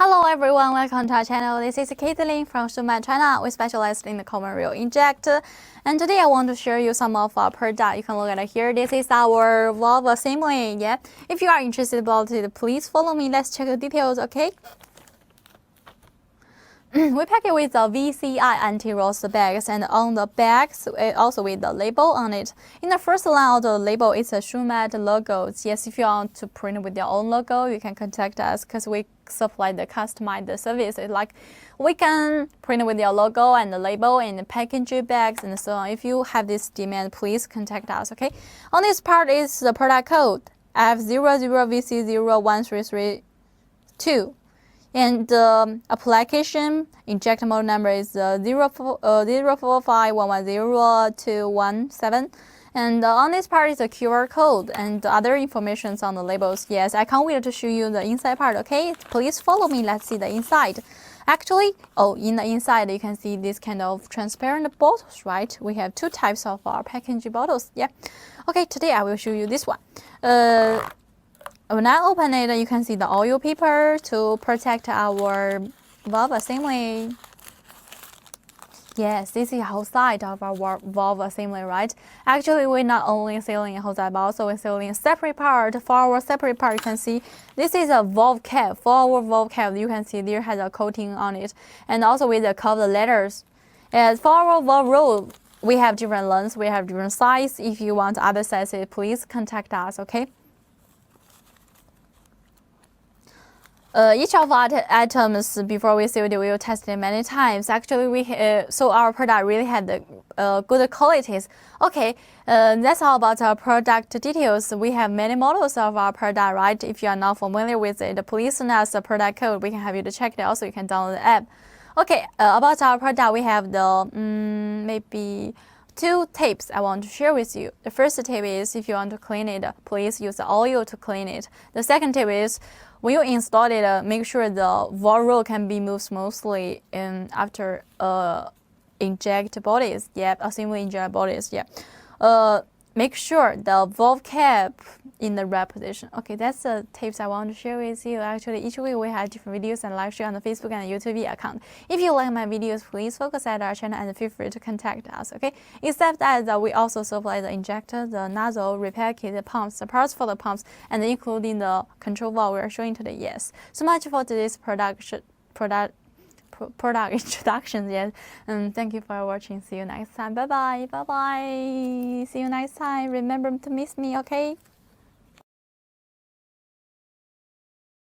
Hello everyone, welcome to our channel. This is Caitlin from Shumatt, China. We specialize in the common rail injector. And today I want to share you some of our product. You can look at it here. This is our valve assembly. Yeah. If you are interested about it, please follow me. Let's check the details, okay? We pack it with the VCI anti-rust bags, and on the bags also with the label on it. In the first line of the label, it's a Shumatt logo. Yes, if you want to print with your own logo, you can contact us because we supply the customized service. It's like we can print with your logo and the label and the packaging bags and so on. If you have this demand, please contact us, okay? On this part is the product code F00VC01332. And the application injector model number is 0451102117. And on this part is a QR code and other information on the labels. Yes, I can't wait to show you the inside part, okay? Please follow me. Let's see the inside. Actually, in the inside, you can see this kind of transparent bottles, right? We have two types of our packaging bottles. Yeah. Okay, today I will show you this one. When I open it, you can see the oil paper to protect our valve assembly. Yes, this is the whole side of our valve assembly, right? Actually, we're not only selling a whole side, but also we're selling a separate part. For our separate part, you can see this is a valve cap. For our valve cap, you can see there has a coating on it, and also with the curved letters. And for our valve roll, we have different lengths, we have different size. If you want other sizes, please contact us, okay? Each of our items before we sell it, we will test it many times. Actually, so our product really had the good qualities. Okay, that's all about our product details. We have many models of our product, right? If you are not familiar with it, please send us the product code. We can have you to check it. Also, you can download the app. Okay, about our product, we have the maybe two tips I want to share with you. The first tip is if you want to clean it, please use the oil to clean it. The second tip is when you install it, make sure the valve roll can be moved smoothly after inject bodies. Yeah, assembly inject bodies. Yeah. Make sure the valve cap in the right position. Okay, that's the tips I want to share with you. Actually, each week we have different videos and live stream on the Facebook and YouTube account. If you like my videos, please focus at our channel and feel free to contact us, okay? Except that we also supply the injector, the nozzle, repair kit, the pumps, the parts for the pumps, and including the control valve we are showing today. Yes. So much for today's product introduction. Yes. Thank you for watching. See you next time. Bye bye. Bye bye. See you next time. Remember to miss me, okay?